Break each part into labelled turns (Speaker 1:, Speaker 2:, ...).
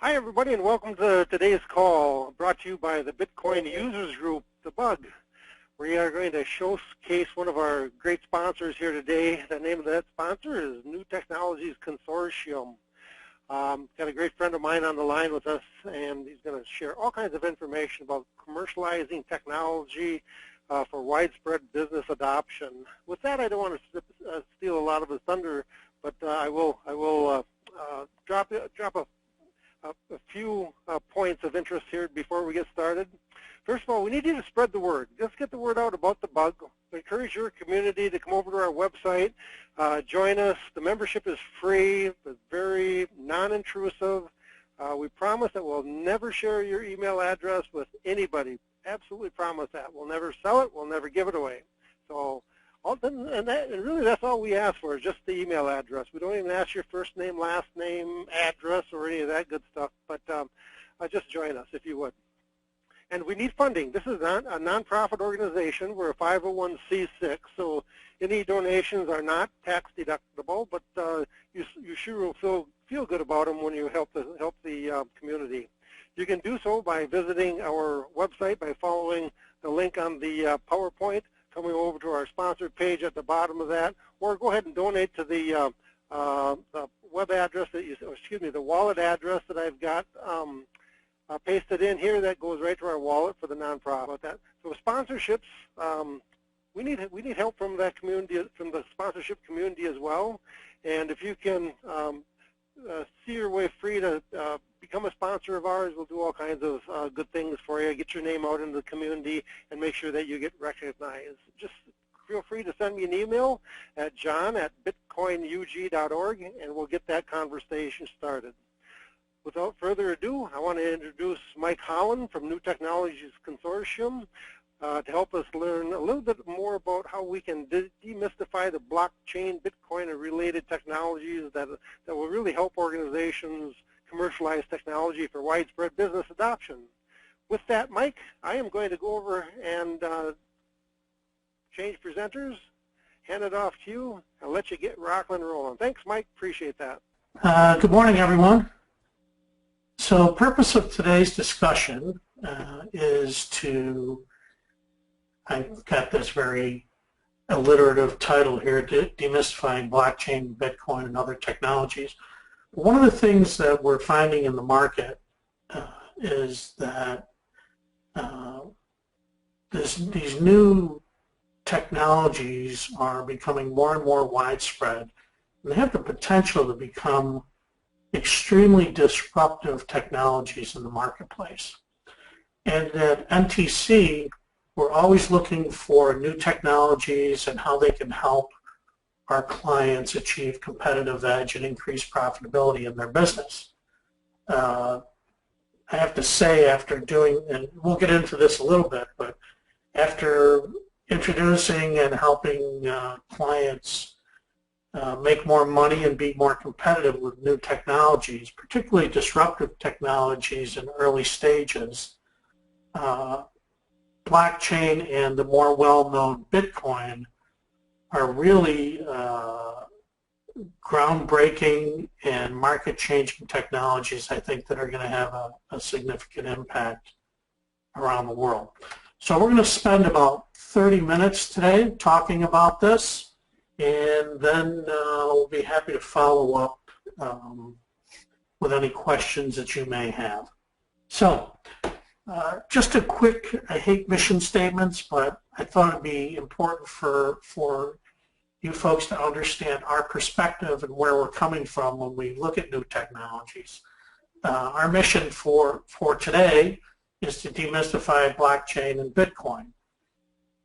Speaker 1: Hi, everybody, and welcome to today's call, brought to you by the Bitcoin Users Group, The Bug. We are going to showcase one of our great sponsors here today. The name of that sponsor is New Technologies Consortium. Got a great friend of mine on the line with us, and he's going to share all kinds of information about commercializing technology for widespread business adoption. With that, I don't want to steal a lot of his thunder, but I will drop a few points of interest here before we get started. First of all, we need you to spread the word. Just get the word out about the bug. Encourage your community to come over to our website, join us. The membership is free, it's very non-intrusive. We promise that we'll never share your email address with anybody. Absolutely promise that. We'll never sell it, we'll never give it away. So, and really that's all we ask for is just the email address. We don't even ask your first name, last name, address, or any of that good stuff, but just join us if you would. And we need funding. This is not a nonprofit organization. We're a 501c6, so any donations are not tax deductible, but you sure will feel good about them when you help the community. You can do so by visiting our website, by following the link on the PowerPoint, coming over to our sponsored page at the bottom of that, or go ahead and donate to the web address that the wallet address that I've got pasted in here. That goes right to our wallet for the nonprofit. So sponsorships, we need help from that community, from the sponsorship community as well. And if you can see your way free to become a sponsor of ours, we'll do all kinds of good things for you. Get your name out in the community and make sure that you get recognized. Just feel free to send me an email at john@bitcoinug.org, and we'll get that conversation started. Without further ado, I want to introduce Mike Holland from New Technologies Consortium to help us learn a little bit more about how we can demystify the blockchain, Bitcoin, and related technologies that will really help organizations commercialize technology for widespread business adoption. With that, Mike, I am going to go over and change presenters, hand it off to you, and let you get rocking and rolling. Thanks, Mike. Appreciate that.
Speaker 2: Good morning, everyone. So, purpose of today's discussion is to, I've got this very alliterative title here, Demystifying Blockchain, Bitcoin, and Other Technologies. One of the things that we're finding in the market is that these new technologies are becoming more and more widespread, and they have the potential to become extremely disruptive technologies in the marketplace. And at NTC, we're always looking for new technologies and how they can help our clients achieve competitive edge and increase profitability in their business. I have to say, after doing, and we'll get into this a little bit, but after introducing and helping clients make more money and be more competitive with new technologies, particularly disruptive technologies in early stages, blockchain and the more well-known Bitcoin are really groundbreaking and market-changing technologies, I think, that are going to have a significant impact around the world. So we're going to spend about 30 minutes today talking about this, and then we'll be happy to follow up with any questions that you may have. So just a quick, I hate mission statements, but I thought it'd be important for you folks to understand our perspective and where we're coming from when we look at new technologies. Our mission for today is to demystify blockchain and Bitcoin.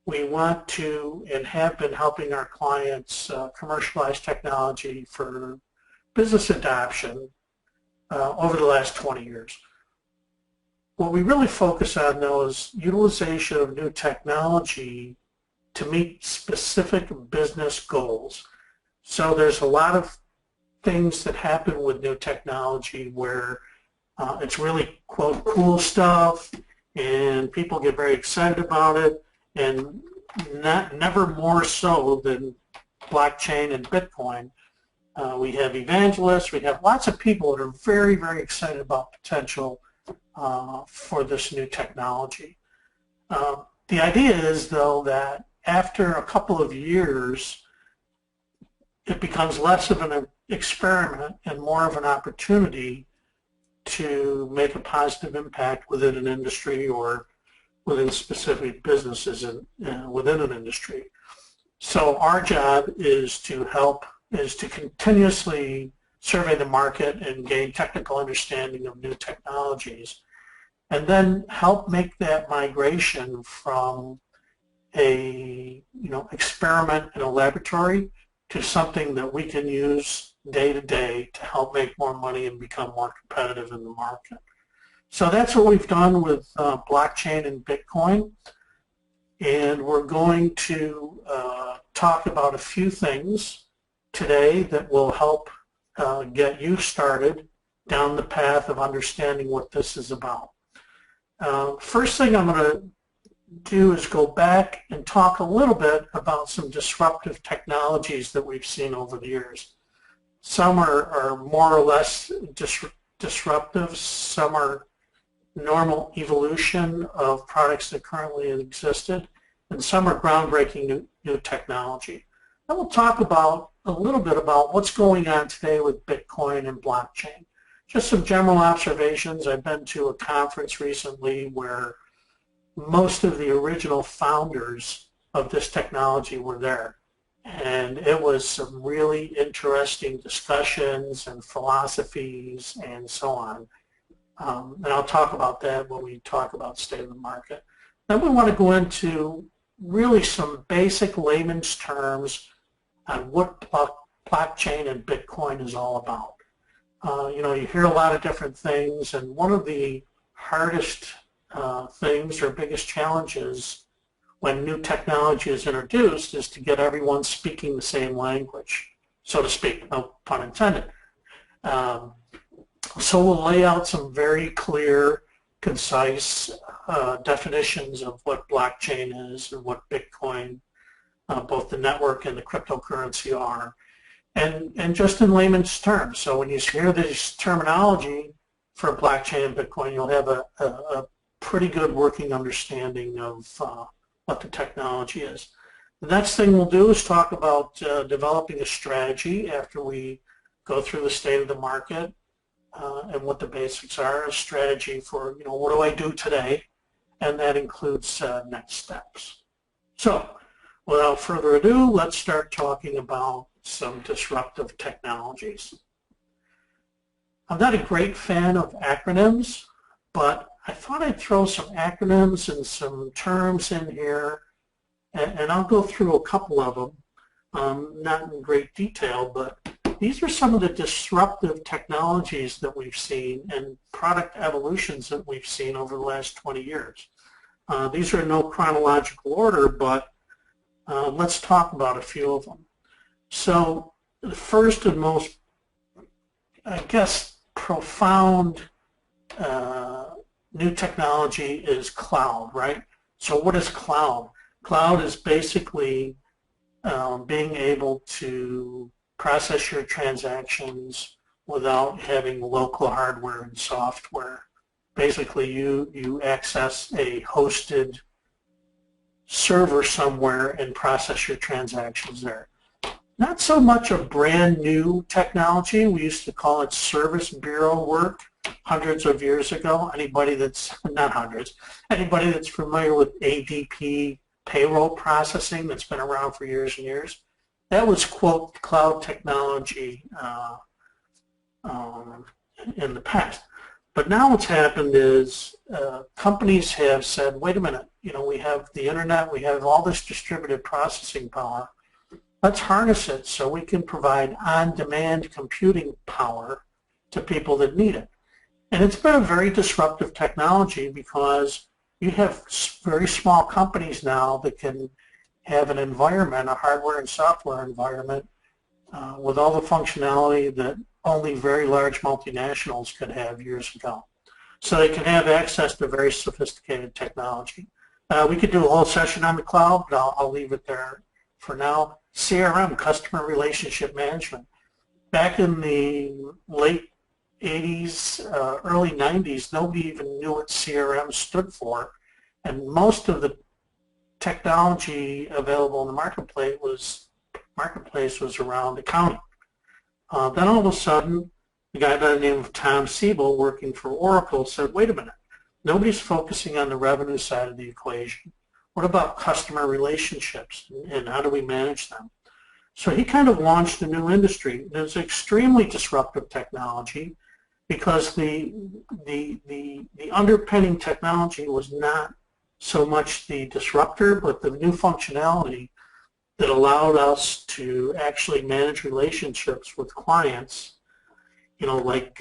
Speaker 2: We want to and have been helping our clients commercialize technology for business adoption over the last 20 years. What we really focus on, though, is utilization of new technology to meet specific business goals. So there's a lot of things that happen with new technology where it's really, quote, cool stuff, and people get very excited about it, and never more so than blockchain and Bitcoin. We have evangelists. We have lots of people that are very, very excited about potential for this new technology. The idea is, though, that after a couple of years, it becomes less of an experiment and more of an opportunity to make a positive impact within an industry or within specific businesses within an industry. So our job is to continuously survey the market and gain technical understanding of new technologies, and then help make that migration from a experiment in a laboratory to something that we can use day to day to help make more money and become more competitive in the market. So that's what we've done with blockchain and Bitcoin, and we're going to talk about a few things today that will help get you started down the path of understanding what this is about. First thing I'm going to do is go back and talk a little bit about some disruptive technologies that we've seen over the years. Some are more or less disruptive, some are normal evolution of products that currently existed, and some are groundbreaking new technology. And we'll talk about a little bit about what's going on today with Bitcoin and blockchain. Just some general observations. I've been to a conference recently where most of the original founders of this technology were there. And it was some really interesting discussions and philosophies and so on. And I'll talk about that when we talk about state of the market. Then we want to go into really some basic layman's terms on what blockchain and Bitcoin is all about. You hear a lot of different things, and one of the hardest things or biggest challenges when new technology is introduced is to get everyone speaking the same language, so to speak, no pun intended. So we'll lay out some very clear, concise definitions of what blockchain is and what Bitcoin, both the network and the cryptocurrency are, and just in layman's terms. So when you hear this terminology for blockchain and Bitcoin, you'll have a pretty good working understanding of what the technology is. The next thing we'll do is talk about developing a strategy after we go through the state of the market and what the basics are, a strategy for, what do I do today? And that includes next steps. So without further ado, let's start talking about some disruptive technologies. I'm not a great fan of acronyms, but I thought I'd throw some acronyms and some terms in here, and I'll go through a couple of them, not in great detail, but these are some of the disruptive technologies that we've seen and product evolutions that we've seen over the last 20 years. These are in no chronological order, but let's talk about a few of them. So the first and most, I guess, profound new technology is cloud, right? So what is cloud? Cloud is basically being able to process your transactions without having local hardware and software. Basically, you access a hosted server somewhere and process your transactions there. Not so much a brand new technology. We used to call it service bureau work hundreds of years ago. Anybody that's, not hundreds, anybody that's familiar with ADP payroll processing that's been around for years and years, that was, quote, cloud technology in the past. But now what's happened is companies have said, wait a minute, we have the internet, we have all this distributed processing power. Let's harness it so we can provide on-demand computing power to people that need it. And it's been a very disruptive technology because you have very small companies now that can have an environment, a hardware and software environment with all the functionality that only very large multinationals could have years ago. So they can have access to very sophisticated technology. We could do a whole session on the cloud, but I'll leave it there for now. CRM, customer relationship management. back in the late 80s, early 90s, nobody even knew what CRM stood for, and most of the technology available in the marketplace was around accounting. Then all of a sudden, the guy by the name of Tom Siebel, working for Oracle, said, wait a minute, nobody's focusing on the revenue side of the equation. What about customer relationships, and how do we manage them? So he kind of launched a new industry. It was extremely disruptive technology because the underpinning technology was not so much the disruptor, but the new functionality that allowed us to actually manage relationships with clients, like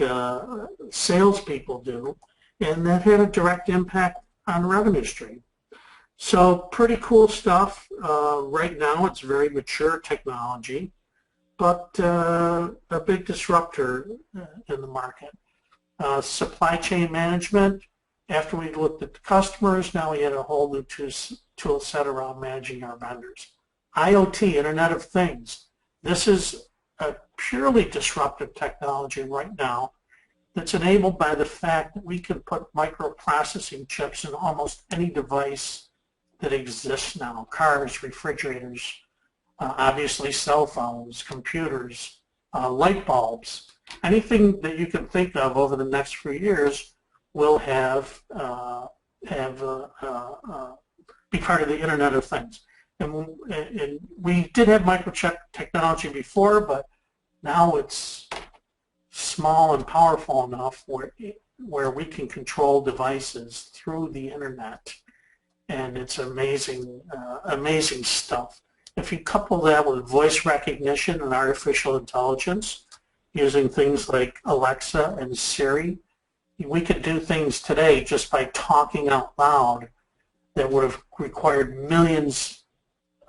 Speaker 2: salespeople do, and that had a direct impact on the revenue stream. So pretty cool stuff. Right now it's very mature technology, but a big disruptor in the market. Supply chain management, after we looked at the customers, now we had a whole new tool set around managing our vendors. IoT, Internet of Things. This is a purely disruptive technology right now that's enabled by the fact that we can put microprocessing chips in almost any device that exists now. Cars, refrigerators, obviously cell phones, computers, light bulbs. Anything that you can think of over the next few years will be part of the Internet of Things. And we did have microchip technology before, but now it's small and powerful enough where we can control devices through the internet, and it's amazing, amazing stuff. If you couple that with voice recognition and artificial intelligence, using things like Alexa and Siri, we could do things today just by talking out loud that would have required millions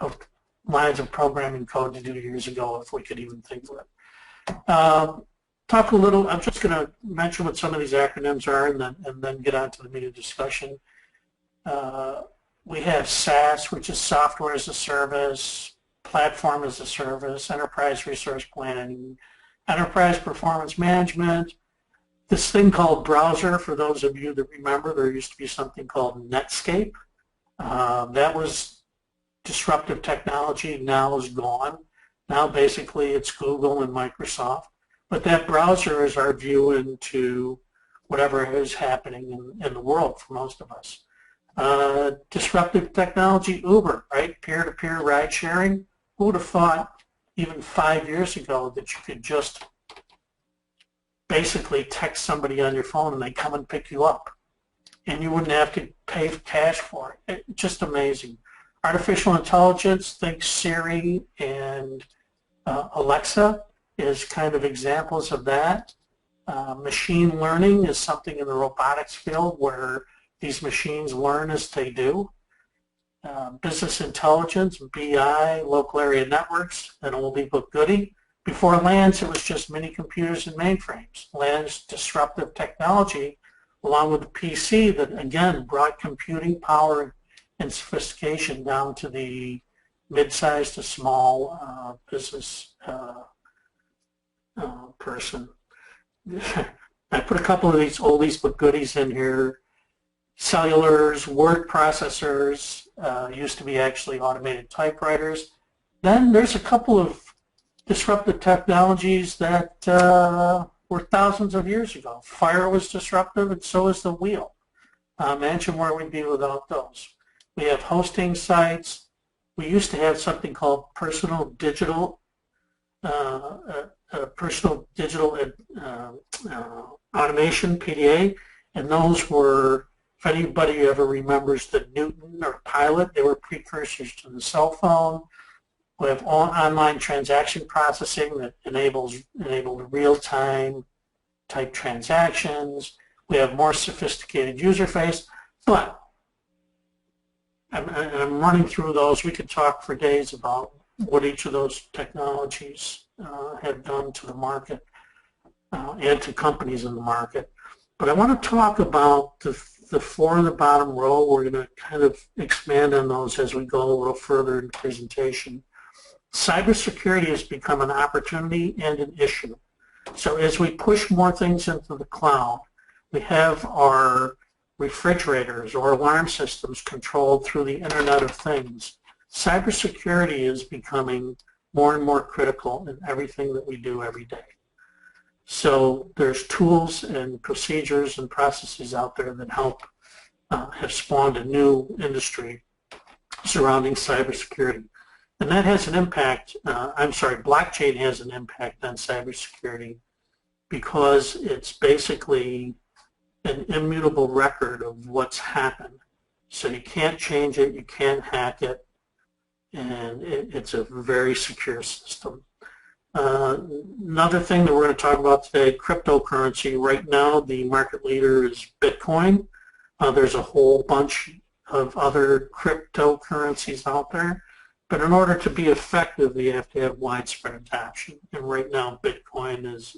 Speaker 2: of lines of programming code to do years ago if we could even think of it. Talk a little, I'm just going to mention what some of these acronyms are and then get on to the media discussion. We have SaaS, which is software as a service, platform as a service, enterprise resource planning, enterprise performance management, this thing called browser. For those of you that remember, there used to be something called Netscape. That was disruptive technology, now is gone. Now basically it's Google and Microsoft. But that browser is our view into whatever is happening in the world for most of us. Disruptive technology, Uber, right? Peer-to-peer ride sharing. Who would have thought even 5 years ago that you could just basically text somebody on your phone and they come and pick you up, and you wouldn't have to pay cash for it. Just amazing. Artificial intelligence, think Siri and Alexa is kind of examples of that. Machine learning is something in the robotics field where these machines learn as they do. Business intelligence, BI, local area networks, an oldie but goodie. Before LANs, it was just mini computers and mainframes. LANs, disruptive technology, along with the PC that, again, brought computing power and sophistication down to the mid-sized to small business person. I put a couple of these oldies but goodies in here. Cellulars, word processors, used to be actually automated typewriters. Then there's a couple of disruptive technologies that were thousands of years ago. Fire was disruptive, and so is the wheel. Imagine where we'd be without those. We have hosting sites. We used to have something called personal digital automation, PDA, and those were, if anybody ever remembers the Newton or Pilot, they were precursors to the cell phone. We have online transaction processing that enabled real-time type transactions. We have more sophisticated user face, but I'm running through those. We could talk for days about what each of those technologies have done to the market and to companies in the market. But I want to talk about the four in the bottom row. We're going to kind of expand on those as we go a little further in the presentation. cybersecurity has become an opportunity and an issue. So as we push more things into the cloud, we have our refrigerators or alarm systems controlled through the Internet of Things. Cybersecurity is becoming more and more critical in everything that we do every day. So there's tools and procedures and processes out there that help have spawned a new industry surrounding cybersecurity. And that has an impact, blockchain has an impact on cybersecurity because it's basically an immutable record of what's happened. So you can't change it, you can't hack it, and it's a very secure system. Another thing that we're going to talk about today, cryptocurrency. Right now, the market leader is Bitcoin. There's a whole bunch of other cryptocurrencies out there, but in order to be effective, you have to have widespread adoption. And right now, Bitcoin it's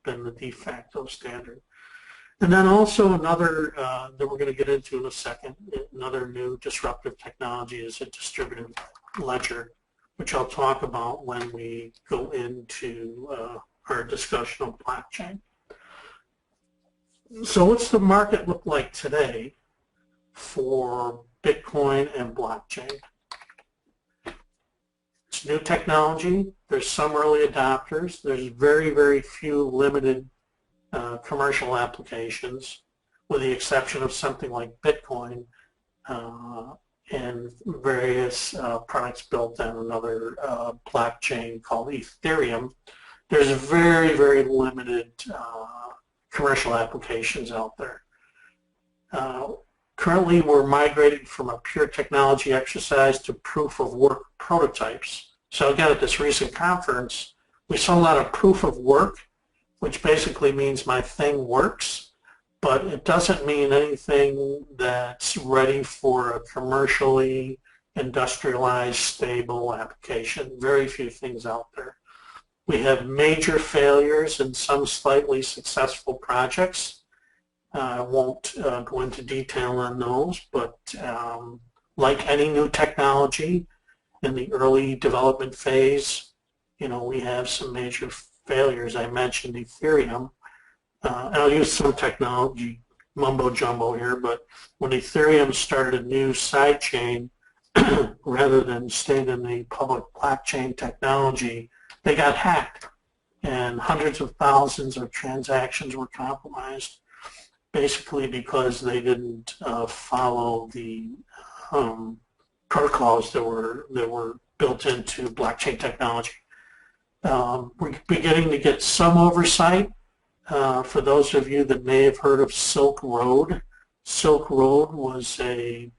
Speaker 2: been the de facto standard. And then also another that we're going to get into in a second, another new disruptive technology is a distributed ledger, which I'll talk about when we go into our discussion of blockchain. So what's the market look like today for Bitcoin and blockchain? It's new technology. There's some early adopters. There's very, very few limited commercial applications, with the exception of something like Bitcoin and various products built on another blockchain called Ethereum. There's very, very limited commercial applications out there. Currently, we're migrating from a pure technology exercise to proof of work prototypes. So again, at this recent conference, we saw a lot of proof of work, which basically means my thing works, but it doesn't mean anything that's ready for a commercially industrialized, stable application. Very few things out there. We have major failures and some slightly successful projects. I won't go into detail on those, but like any new technology in the early development phase, we have some major failures. I mentioned Ethereum. And I'll use some technology mumbo jumbo here, but when Ethereum started a new sidechain, rather than staying in the public blockchain technology, they got hacked, and hundreds of thousands of transactions were compromised, basically because they didn't follow the protocols that were built into blockchain technology. We're beginning to get some oversight. For those of you that may have heard of Silk Road, Silk Road was a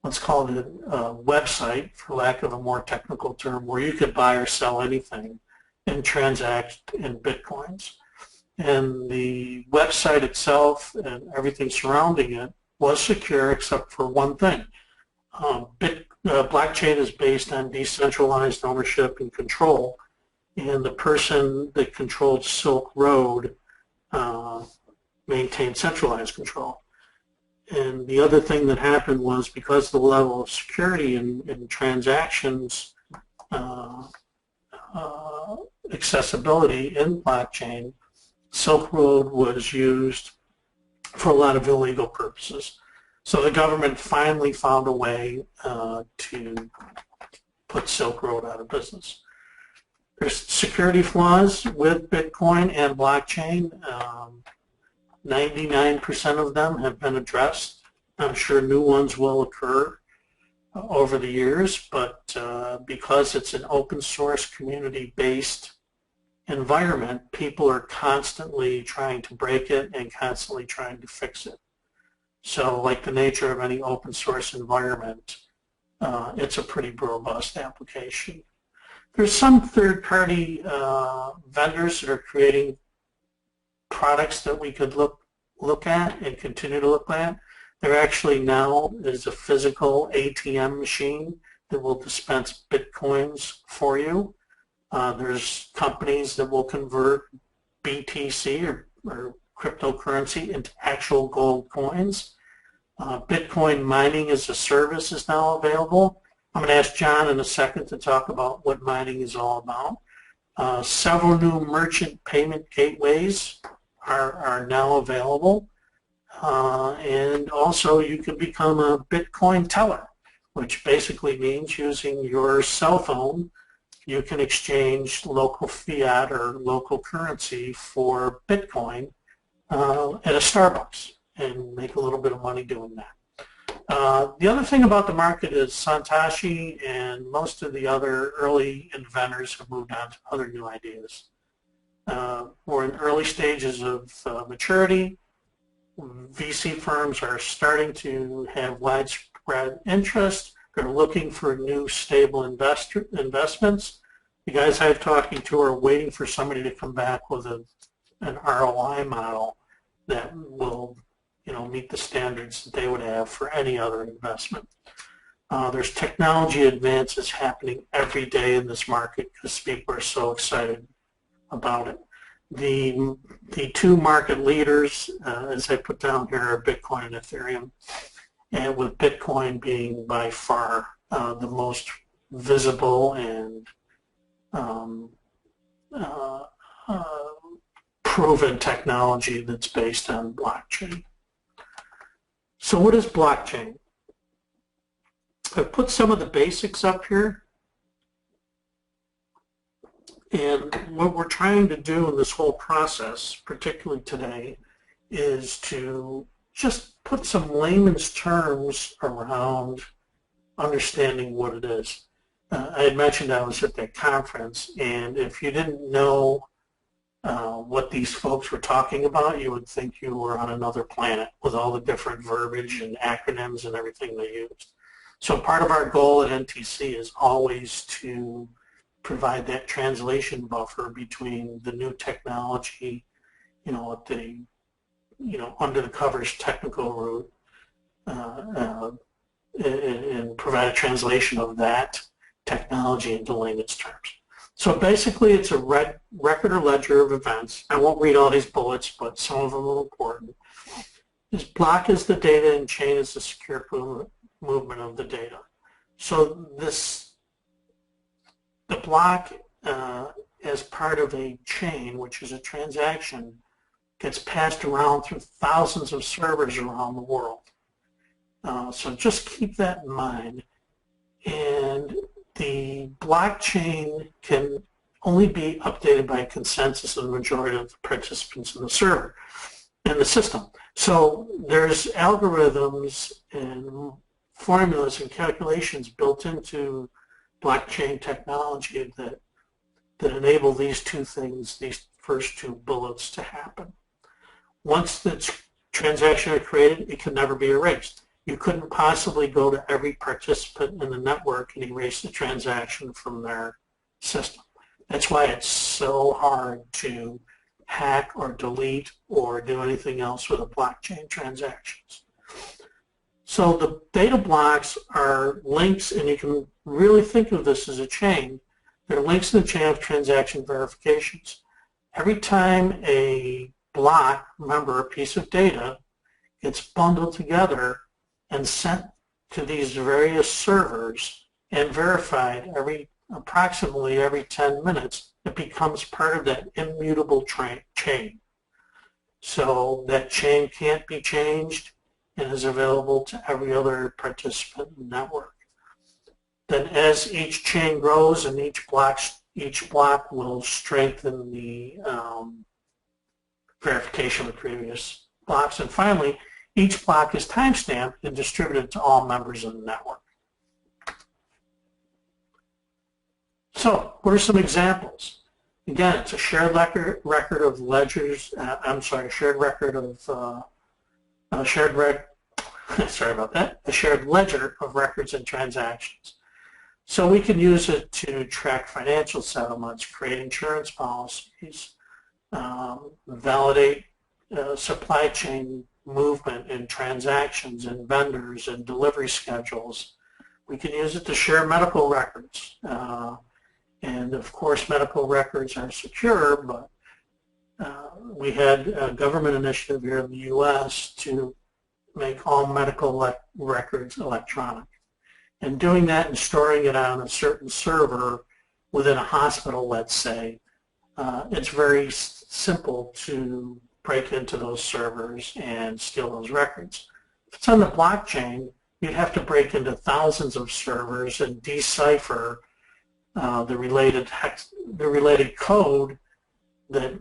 Speaker 2: let's call it a website, for lack of a more technical term, where you could buy or sell anything and transact in Bitcoins. And the website itself and everything surrounding it was secure except for one thing. Blockchain is based on decentralized ownership and control, and the person that controlled Silk Road maintained centralized control. And the other thing that happened was, because the level of security in transactions accessibility in blockchain, Silk Road was used for a lot of illegal purposes. So the government finally found a way to put Silk Road out of business. There's security flaws with Bitcoin and blockchain. 99% of them have been addressed. I'm sure new ones will occur over the years, but because it's an open source community-based environment, people are constantly trying to break it and constantly trying to fix it. So like the nature of any open source environment, it's a pretty robust application. There's some third-party vendors that are creating products that we could look at and continue to look at. There actually now is a physical ATM machine that will dispense Bitcoins for you. There's companies that will convert BTC or cryptocurrency into actual gold coins. Bitcoin mining as a service is now available. I'm going to ask John in a second to talk about what mining is all about. Several new merchant payment gateways are now available. And also you can become a Bitcoin teller, which basically means using your cell phone, you can exchange local fiat or local currency for Bitcoin at a Starbucks and make a little bit of money doing that. The other thing about the market is Satoshi and most of the other early inventors have moved on to other new ideas. We're in early stages of maturity. VC firms are starting to have widespread interest. They're looking for new stable investments. The guys I'm talking to are waiting for somebody to come back with an ROI model that will meet the standards that they would have for any other investment. There's technology advances happening every day in this market because people are so excited about it. The two market leaders, as I put down here, are Bitcoin and Ethereum, and with Bitcoin being by far the most visible and proven technology that's based on blockchain. So what is blockchain? I've put some of the basics up here. And what we're trying to do in this whole process, particularly today, is to just put some layman's terms around understanding what it is. I had mentioned I was at that conference, and if you didn't know what these folks were talking about, you would think you were on another planet with all the different verbiage and acronyms and everything they used. So part of our goal at NTC is always to provide that translation buffer between the new technology, at the, under the covers technical route, and provide a translation of that technology into layman's terms. So basically it's a record or ledger of events. I won't read all these bullets, but some of them are important. This block is the data and chain is the secure movement of the data. So the block as part of a chain, which is a transaction, gets passed around through thousands of servers around the world. So just keep that in mind. And the blockchain can only be updated by consensus of the majority of the participants in the server, in the system. So there's algorithms and formulas and calculations built into blockchain technology that enable these two things, these first two bullets to happen. Once the transactions are created, it can never be erased. You couldn't possibly go to every participant in the network and erase the transaction from their system. That's why it's so hard to hack or delete or do anything else with the blockchain transactions. So the data blocks are links, and you can really think of this as a chain. They're links in the chain of transaction verifications. Every time a block, remember a piece of data, gets bundled together and sent to these various servers and verified approximately every 10 minutes, it becomes part of that immutable chain. So that chain can't be changed and is available to every other participant in the network. Then as each chain grows and each block will strengthen the verification of the previous blocks. And finally, each block is timestamped and distributed to all members of the network. So what are some examples? Again, it's a shared record of ledgers, shared record of, a shared ledger of records and transactions. So we can use it to track financial settlements, create insurance policies, validate supply chain movement and transactions and vendors and delivery schedules. We can use it to share medical records. And of course, medical records are secure, but we had a government initiative here in the U.S. to make all medical records electronic. And doing that and storing it on a certain server within a hospital, let's say, it's very simple to break into those servers and steal those records. If it's on the blockchain, you'd have to break into thousands of servers and decipher the related code that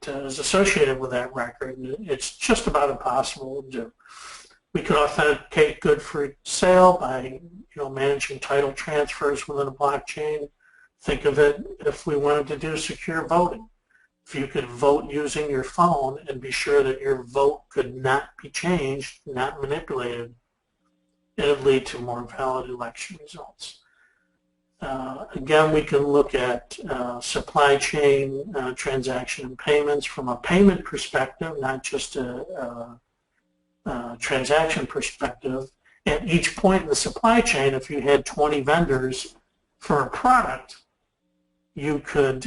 Speaker 2: is associated with that record. It's just about impossible to do. We could authenticate good for sale by managing title transfers within a blockchain. Think of it if we wanted to do secure voting. If you could vote using your phone and be sure that your vote could not be changed, not manipulated, it would lead to more valid election results. Again, we can look at supply chain transaction and payments from a payment perspective, not just a transaction perspective. At each point in the supply chain, if you had 20 vendors for a product, you could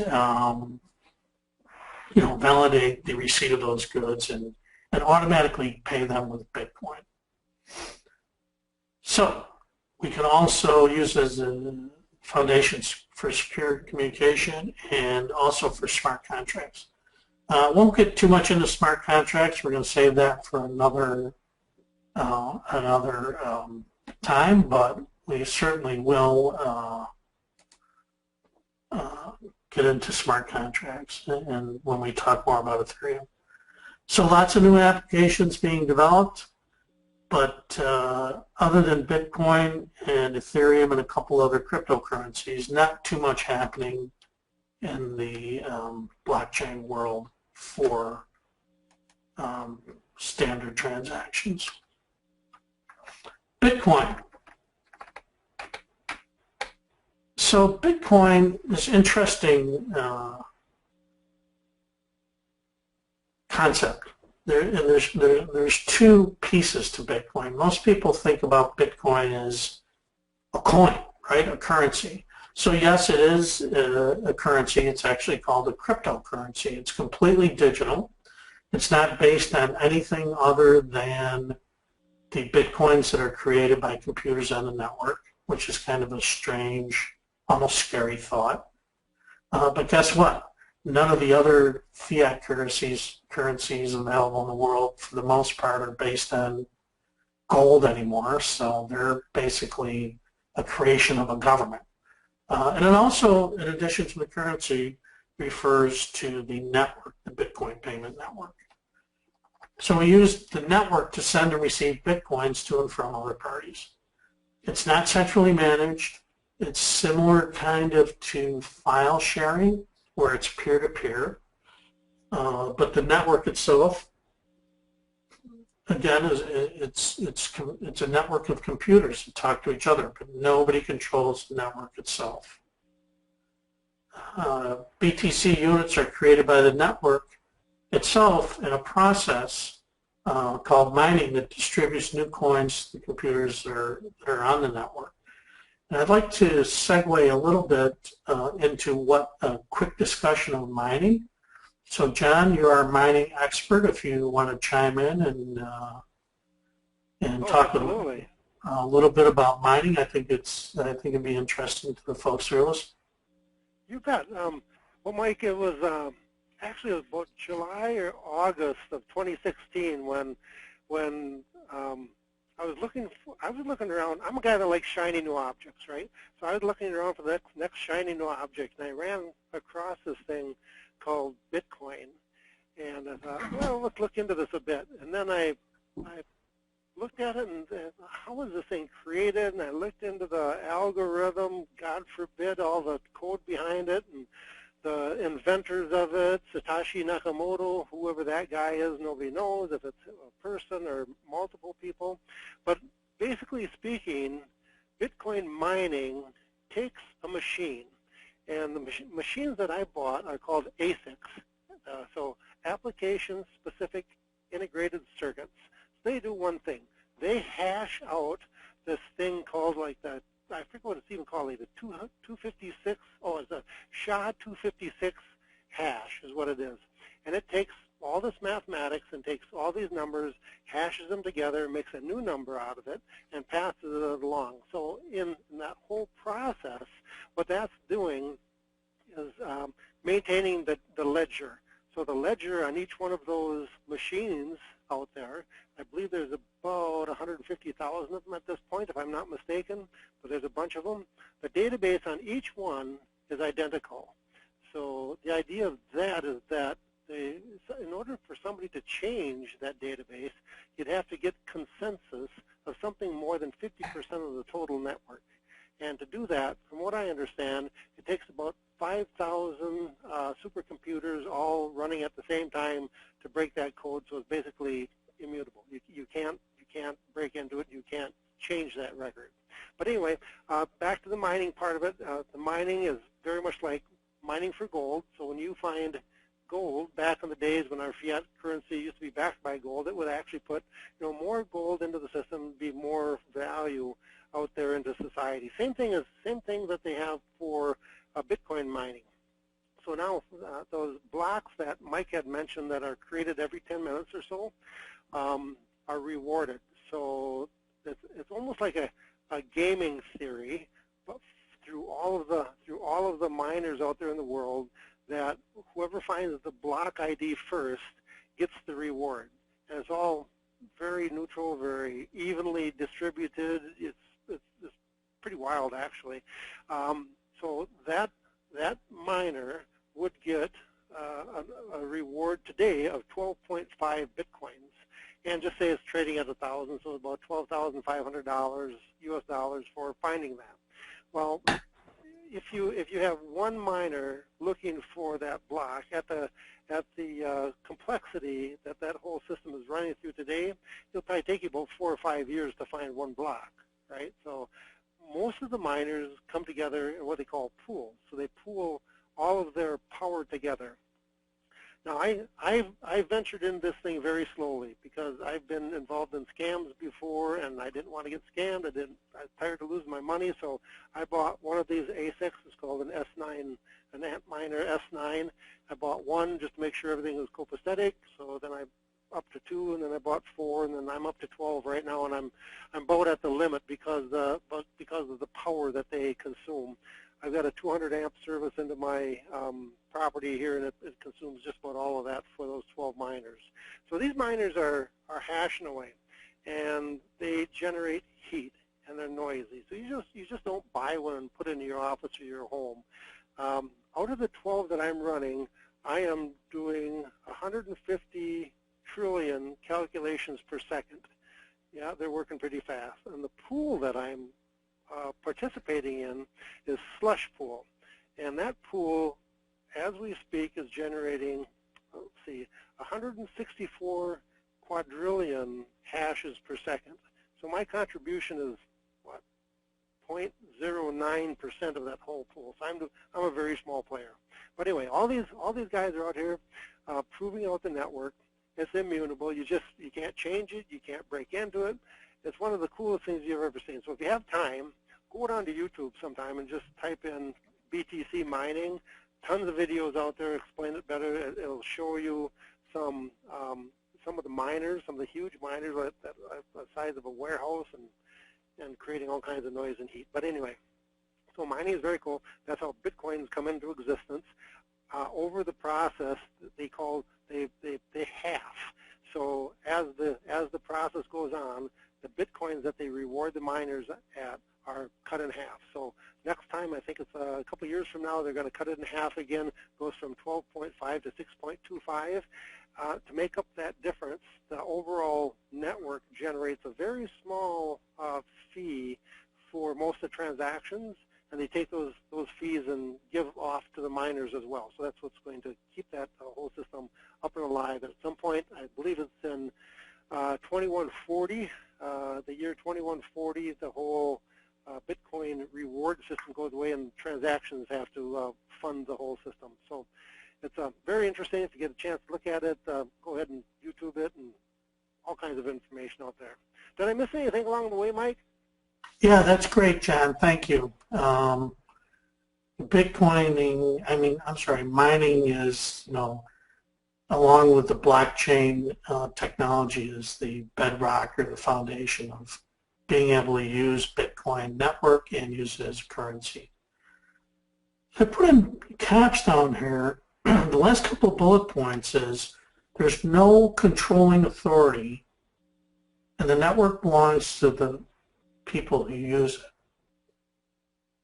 Speaker 2: validate the receipt of those goods and automatically pay them with Bitcoin. So we can also use it as a foundation for secure communication and also for smart contracts. Won't get too much into smart contracts. We're going to save that for another time, but we certainly will get into smart contracts and when we talk more about Ethereum. So lots of new applications being developed, but other than Bitcoin and Ethereum and a couple other cryptocurrencies, not too much happening in the blockchain world for standard transactions. Bitcoin. So Bitcoin is an interesting concept. There's two pieces to Bitcoin. Most people think about Bitcoin as a coin, right? A currency. So yes, it is a currency. It's actually called a cryptocurrency. It's completely digital. It's not based on anything other than the Bitcoins that are created by computers on the network, which is kind of a strange, almost scary thought. But guess what? None of the other fiat currencies available in the world, for the most part, are based on gold anymore. So they're basically a creation of a government. And it also, in addition to the currency, refers to the network, the Bitcoin payment network. So we use the network to send and receive Bitcoins to and from other parties. It's not centrally managed. It's similar kind of to file sharing, where it's peer-to-peer. But the network itself, again, it's a network of computers that talk to each other, but nobody controls the network itself. BTC units are created by the network itself in a process called mining that distributes new coins to the computers that are on the network. And I'd like to segue a little bit into what a quick discussion of mining. So John, you're our mining expert. If you want to chime in and talk a little bit about mining, I think it'd be interesting to the folks who are listening.
Speaker 1: You bet. Well, Mike, it was actually about July or August of 2016 when I was looking around. I'm a guy that likes shiny new objects, right? So I was looking around for the next shiny new object, and I ran across this thing called Bitcoin, and I thought, well, let's look into this a bit. And then I looked at it and how was this thing created? And I looked into the algorithm. God forbid all the code behind it and the inventors of it, Satoshi Nakamoto, whoever that guy is, nobody knows if it's a person or multiple people. But basically speaking, Bitcoin mining takes a machine, and the machines that I bought are called ASICs, so application-specific integrated circuits. They do one thing. They hash out this thing called I forget what it's even called, the 256, it's a SHA-256 hash is what it is. And it takes all this mathematics and takes all these numbers, hashes them together, makes a new number out of it, and passes it along. So in that whole process, what that's doing is maintaining the ledger. So the ledger on each one of those machines out there, I believe there's about 150,000 of them at this point, if I'm not mistaken, but there's a bunch of them. The database on each one is identical. So the idea of that is that in order for somebody to change that database, you'd have to get consensus of something more than 50% of the total network. And to do that, from what I understand, it takes about 5,000 supercomputers all running at the same time to break that code, so it's basically immutable. You can't break into it. You can't change that record. But anyway, back to the mining part of it. The mining is very much like mining for gold. So when you find gold, back in the days when our fiat currency used to be backed by gold, it would actually put more gold into the system, be more value out there into society. Same thing that they have for Bitcoin mining. So now those blocks that Mike had mentioned that are created every 10 minutes or so are rewarded. So it's almost like a gaming theory, but through all of the miners out there in the world, that whoever finds the block ID first gets the reward. And it's all very neutral, very evenly distributed. It's pretty wild, actually. So that miner would get a reward today of 12.5 Bitcoins, and just say it's trading at 1,000, so about $12,500 US dollars for finding that. Well, if you have one miner looking for that block at the complexity that whole system is running through today, it'll probably take you about 4 or 5 years to find one block, right? So most of the miners come together in what they call pools. So they pool all of their power together. Now, I ventured in this thing very slowly because I've been involved in scams before, and I didn't want to get scammed. I was tired of losing my money, so I bought one of these ASICs. It's called an S9, an Antminer S9. I bought one just to make sure everything was copacetic. So then I up to 2, and then I bought 4, and then I'm up to 12 right now, and I'm about at the limit because of the power that they consume. I've got a 200 amp service into my property here, and it consumes just about all of that for those 12 miners. So these miners are hashing away, and they generate heat, and they're noisy. So you just don't buy one and put it in your office or your home. Out of the 12 that I'm running, I am doing 150 trillion calculations per second. Yeah, they're working pretty fast. And the pool that I'm participating in is slush pool, and that pool, as we speak, is generating, let's see, 164 quadrillion hashes per second. So my contribution is what, 0.09% of that whole pool. So I'm a very small player. But anyway, all these guys are out here proving out the network. It's immutable. You can't change it. You can't break into it. It's one of the coolest things you've ever seen. So if you have time, go down to YouTube sometime and just type in BTC mining. Tons of videos out there explain it better. It'll show you some of the miners, some of the huge miners that are the size of a warehouse and creating all kinds of noise and heat. But anyway, so mining is very cool. That's how Bitcoins come into existence. Over the process, they half. So as the process goes on, the Bitcoins that they reward the miners at are cut in half. So next time, I think it's a couple years from now, they're going to cut it in half again, goes from 12.5 to 6.25. To make up that difference, the overall network generates a very small fee for most of the transactions, and they take those fees and give off to the miners as well. So that's what's going to keep that whole system up and alive. At some point, I believe it's in 2140, the year 2140, the whole Bitcoin reward system goes away and transactions have to fund the whole system. So it's very interesting. If you get a chance to look at it, go ahead and YouTube it, and all kinds of information out there. Did I miss anything along the way, Mike?
Speaker 2: Yeah, that's great, John. Thank you. Bitcoining, mining is, along with the blockchain technology, is the bedrock or the foundation of being able to use Bitcoin network and use it as a currency. I put in caps down here. The last couple of bullet points is there's no controlling authority, and the network belongs to the people who use it.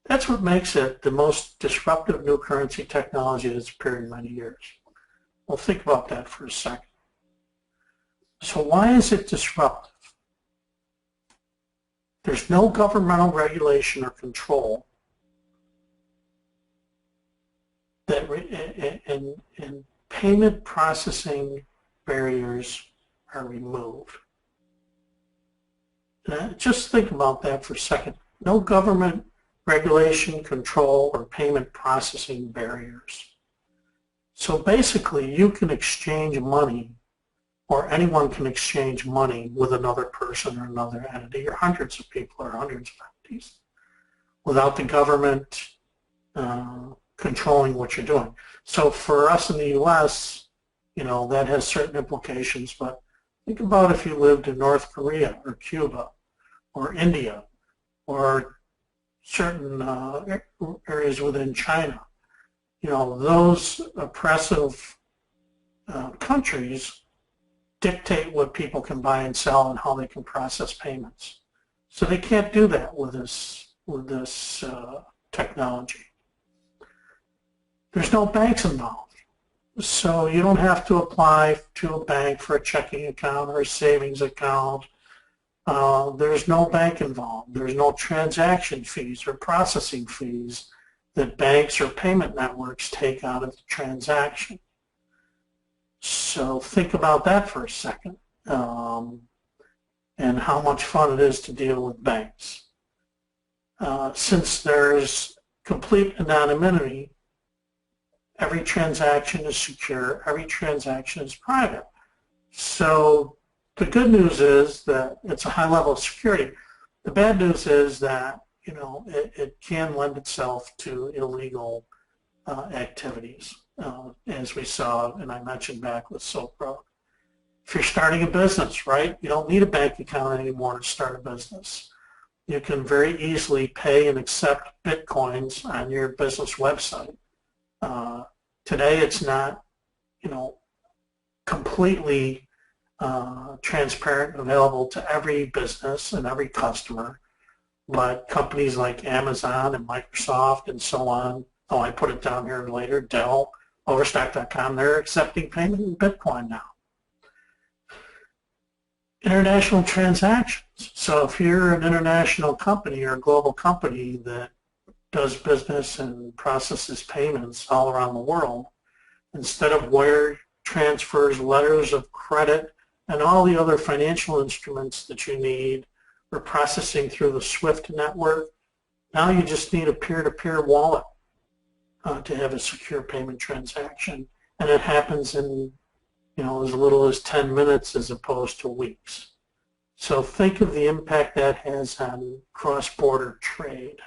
Speaker 2: That's what makes it the most disruptive new currency technology that's appeared in many years. Well, think about that for a second. So why is it disruptive? There's no governmental regulation or control that and payment processing barriers are removed. Now, just think about that for a second. No government regulation, control, or payment processing barriers. So basically, you can exchange money, or anyone can exchange money with another person or another entity, or hundreds of people or hundreds of entities, without the government controlling what you're doing. So for us in the U.S., that has certain implications, but think about if you lived in North Korea or Cuba or India or certain areas within China. Those oppressive countries dictate what people can buy and sell and how they can process payments. So they can't do that with this technology. There's no banks involved. So you don't have to apply to a bank for a checking account or a savings account. There's no bank involved. There's no transaction fees or processing fees that banks or payment networks take out of the transaction. So think about that for a second, and how much fun it is to deal with banks. Since there's complete anonymity, every transaction is secure, every transaction is private. So the good news is that it's a high level of security. The bad news is that it can lend itself to illegal activities, as we saw, and I mentioned back with Silk Road. If you're starting a business, right, you don't need a bank account anymore to start a business. You can very easily pay and accept Bitcoins on your business website. Today it's not, completely transparent and available to every business and every customer, but companies like Amazon and Microsoft and so on, I put it down here later, Dell, Overstock.com, they're accepting payment in Bitcoin now. International transactions. So if you're an international company or a global company that does business and processes payments all around the world, instead of wire transfers, letters of credit, and all the other financial instruments that you need for processing through the SWIFT network, now you just need a peer-to-peer wallet to have a secure payment transaction. And it happens in as little as 10 minutes as opposed to weeks. So think of the impact that has on cross-border trade.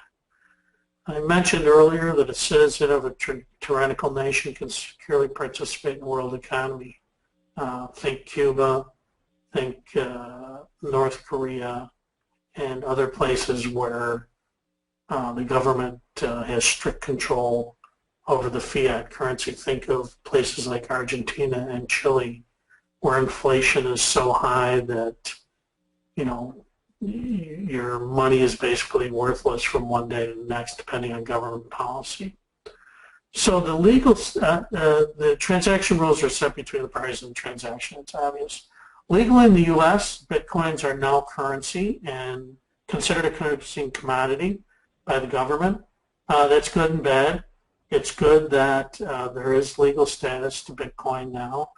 Speaker 2: I mentioned earlier that a citizen of a tyrannical nation can securely participate in the world economy. Think Cuba, think North Korea, and other places where the government has strict control over the fiat currency. Think of places like Argentina and Chile, where inflation is so high that your money is basically worthless from one day to the next, depending on government policy. So the the transaction rules are set between the parties in the transaction. It's obvious. Legally in the U.S., Bitcoins are now currency and considered a currency and commodity by the government. That's good and bad. It's good that there is legal status to Bitcoin now.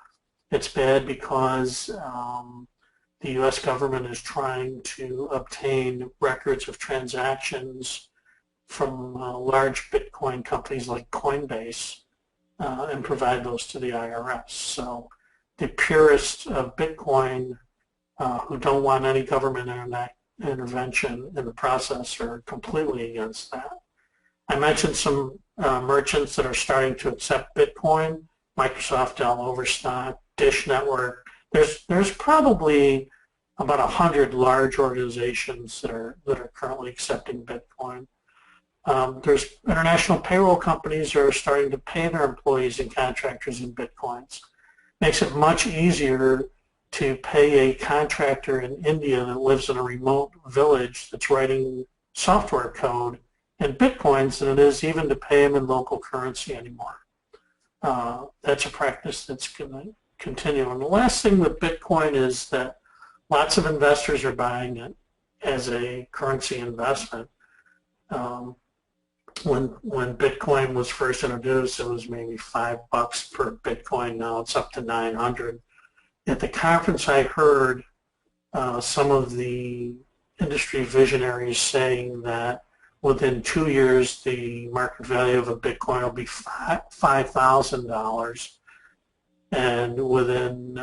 Speaker 2: It's bad because the U.S. government is trying to obtain records of transactions from large Bitcoin companies like Coinbase and provide those to the IRS. So the purists of Bitcoin who don't want any government intervention in the process are completely against that. I mentioned some merchants that are starting to accept Bitcoin. Microsoft, Dell, Overstock, Dish Network. There's probably about 100 large organizations that are currently accepting Bitcoin. There's international payroll companies that are starting to pay their employees and contractors in Bitcoins. Makes it much easier to pay a contractor in India that lives in a remote village that's writing software code in Bitcoins than it is even to pay them in local currency anymore. That's a practice that's going to continue. And the last thing with Bitcoin is that lots of investors are buying it as a currency investment. When Bitcoin was first introduced, it was maybe $5 per Bitcoin. Now it's up to 900. At the conference, I heard some of the industry visionaries saying that within 2 years, the market value of a Bitcoin will be $5,000, and within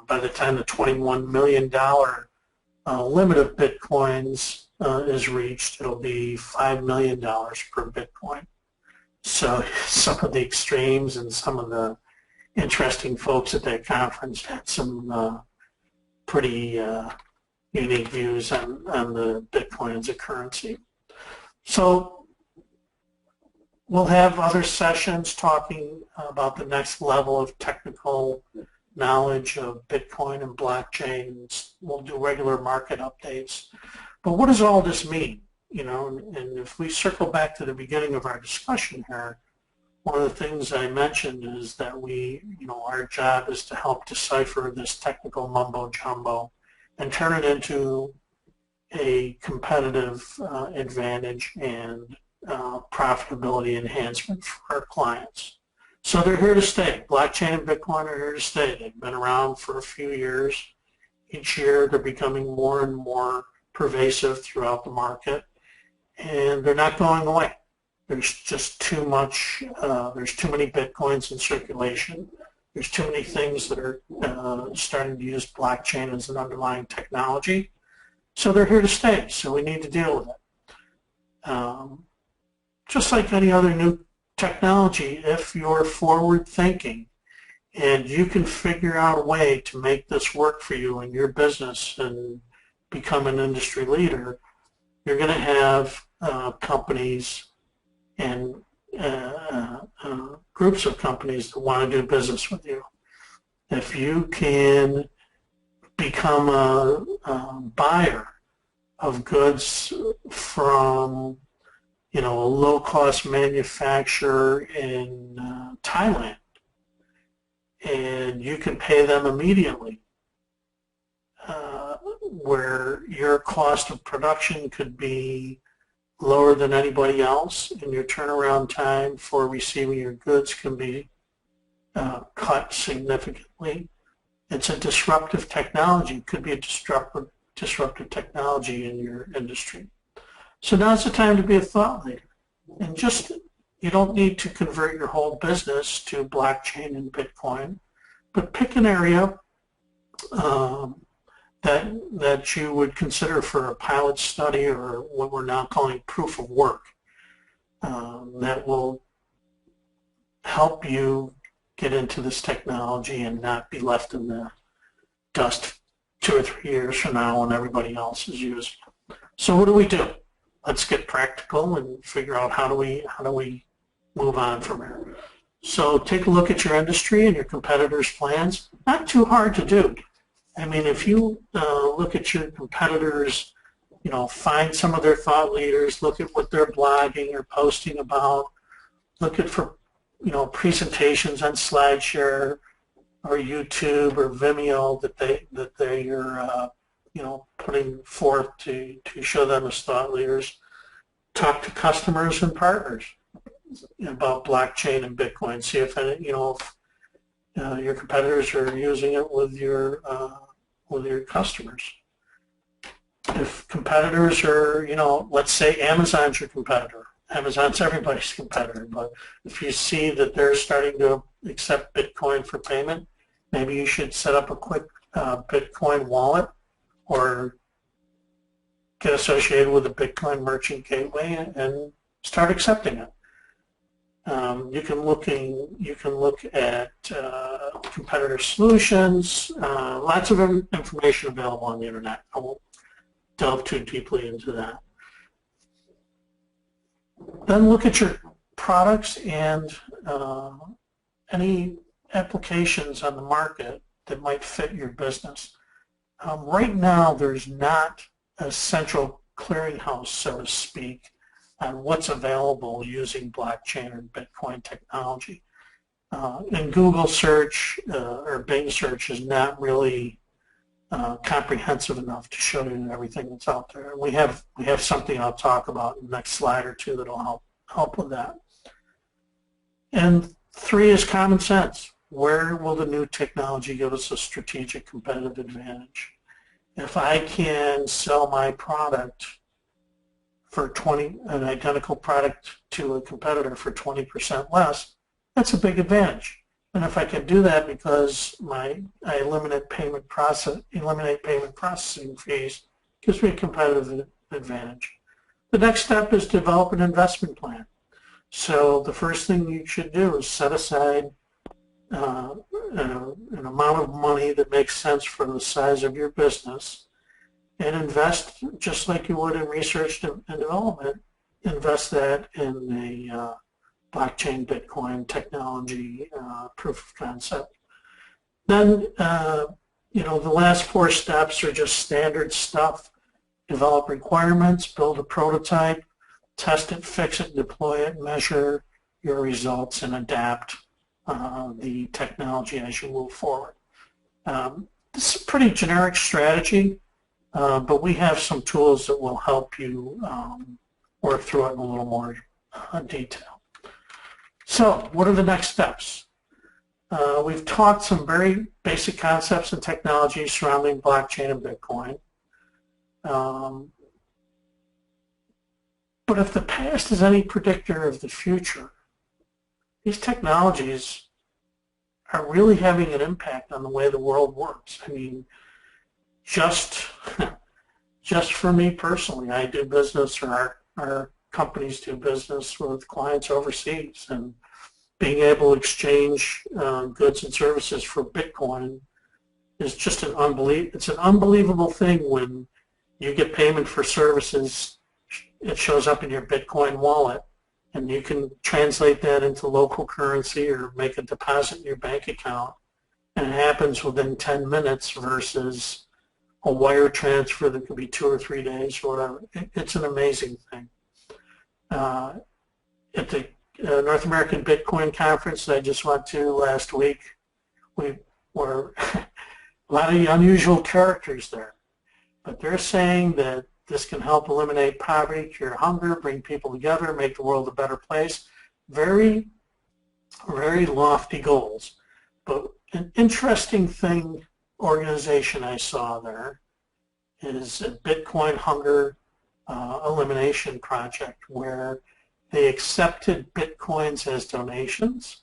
Speaker 2: by the time the $21 million limit of Bitcoins is reached, it'll be $5 million per Bitcoin. So some of the extremes and some of the interesting folks at that conference had some pretty unique views on the Bitcoin as a currency. So we'll have other sessions talking about the next level of technical knowledge of Bitcoin and blockchain. We'll do regular market updates. But what does all this mean? You know, and if we circle back to the beginning of our discussion here, one of the things I mentioned is that our job is to help decipher this technical mumbo jumbo and turn it into a competitive advantage and profitability enhancement for our clients. So they're here to stay. Blockchain and Bitcoin are here to stay. They've been around for a few years. Each year they're becoming more and more pervasive throughout the market, and they're not going away. There's just too much, there's too many Bitcoins in circulation. There's too many things that are starting to use blockchain as an underlying technology. So they're here to stay, so we need to deal with it. Just like any other new technology, if you're forward thinking and you can figure out a way to make this work for you in your business and become an industry leader, you're going to have companies and groups of companies that want to do business with you. If you can become a buyer of goods from, a low-cost manufacturer in Thailand, and you can pay them immediately, where your cost of production could be lower than anybody else, and your turnaround time for receiving your goods can be cut significantly. It's a disruptive technology. It could be a disruptive technology in your industry. So now's the time to be a thought leader. And you don't need to convert your whole business to blockchain and Bitcoin, but pick an area that you would consider for a pilot study, or what we're now calling proof of work, that will help you get into this technology and not be left in the dust 2 or 3 years from now when everybody else is using it. So what do we do? Let's get practical and figure out how do we move on from here. So take a look at your industry and your competitors' plans. Not too hard to do. I mean, if you look at your competitors, find some of their thought leaders, look at what they're blogging or posting about, look at for presentations on SlideShare or YouTube or Vimeo that they're putting forth to show them as thought leaders. Talk to customers and partners about blockchain and Bitcoin. See if your competitors are using it with your customers. If competitors are, let's say Amazon's your competitor. Amazon's everybody's competitor, but if you see that they're starting to accept Bitcoin for payment, maybe you should set up a quick Bitcoin wallet or get associated with a Bitcoin merchant gateway and start accepting it. You can look at competitor solutions. Lots of information available on the internet. I won't delve too deeply into that. Then look at your products and any applications on the market that might fit your business. Right now, there's not a central clearinghouse, so to speak, on what's available using blockchain or Bitcoin technology. And Google search or Bing search is not really comprehensive enough to show you everything that's out there. We have something I'll talk about in the next slide or two that will help with that. And 3 is common sense. Where will the new technology give us a strategic competitive advantage? If I can sell my product for an identical product to a competitor for 20% less, that's a big advantage. And if I can do that because I eliminate payment processing fees, it gives me a competitive advantage. The next step is develop an investment plan. So the first thing you should do is set aside an amount of money that makes sense for the size of your business and invest just like you would in research and development. Invest that in the blockchain Bitcoin technology proof of concept. Then, the last 4 steps are just standard stuff. Develop requirements, build a prototype, test it, fix it, deploy it, measure your results, and adapt the technology as you move forward. This is a pretty generic strategy, but we have some tools that will help you work through it in a little more detail. So what are the next steps? We've talked some very basic concepts and technologies surrounding blockchain and Bitcoin. But if the past is any predictor of the future, these technologies are really having an impact on the way the world works. I mean, just for me personally, I do business, or our companies do business with clients overseas, and being able to exchange goods and services for Bitcoin is just an unbelievable thing when you get payment for services. It shows up in your Bitcoin wallet, and you can translate that into local currency or make a deposit in your bank account, and it happens within 10 minutes versus a wire transfer that could be 2 or 3 days or whatever. It's an amazing thing. At the North American Bitcoin Conference that I just went to last week, we were a lot of unusual characters there, but they're saying that this can help eliminate poverty, cure hunger, bring people together, make the world a better place. Very, very lofty goals. But an interesting organization I saw there is a Bitcoin Hunger Elimination Project, where they accepted Bitcoins as donations.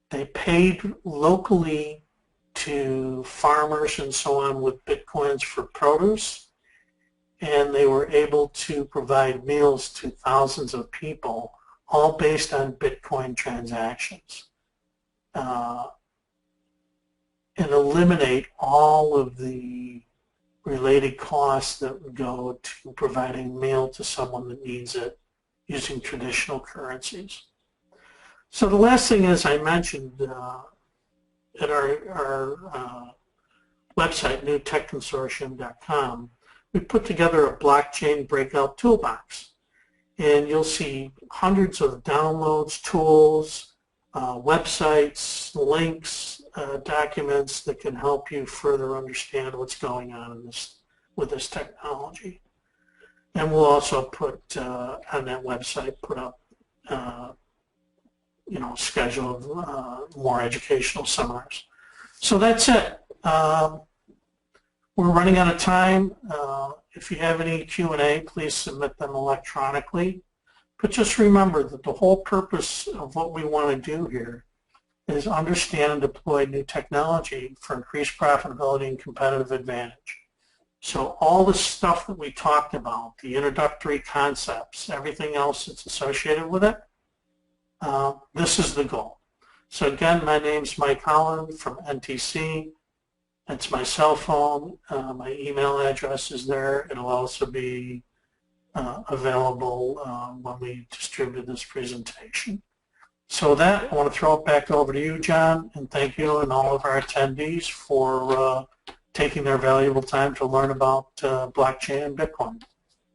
Speaker 2: They paid locally to farmers and so on with Bitcoins for produce, and they were able to provide meals to thousands of people, all based on Bitcoin transactions, and eliminate all of the related costs that would go to providing a meal to someone that needs it using traditional currencies. So the last thing is, I mentioned at our website, newtechconsortium.com, we put together a blockchain breakout toolbox, and you'll see hundreds of downloads, tools, websites, links, documents that can help you further understand what's going on with this technology. And we'll also put on that website, put up schedule of more educational seminars. So that's it. We're running out of time. If you have any Q&A, please submit them electronically. But just remember that the whole purpose of what we want to do here is understand and deploy new technology for increased profitability and competitive advantage. So all the stuff that we talked about, the introductory concepts, everything else that's associated with it, This is the goal. So again, my name's Mike Holland from NTC. That's my cell phone. My email address is there. It'll also be available when we distribute this presentation. So with that, I want to throw it back over to you, John, and thank you and all of our attendees for taking their valuable time to learn about blockchain and Bitcoin.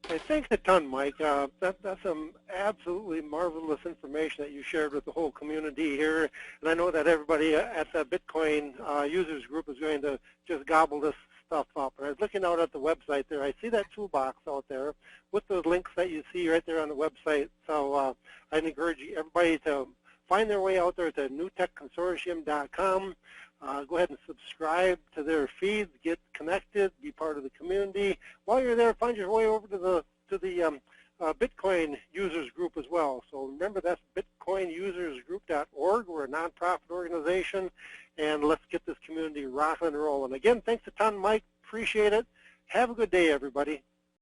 Speaker 1: Hey, thanks a ton, Mike. That's some absolutely marvelous information that you shared with the whole community here. And I know that everybody at the Bitcoin users group is going to just gobble this stuff up. And I was looking out at the website there. I see that toolbox out there with those links that you see right there on the website. So I'd encourage everybody to find their way out there to newtechconsortium.com. Go ahead and subscribe to their feeds, get connected, be part of the community. While you're there, find your way over to the Bitcoin users group as well. So remember, that's bitcoinusersgroup.org. We're a nonprofit organization, and let's get this community rocking and rolling. Again, thanks a ton, Mike. Appreciate it. Have a good day, everybody.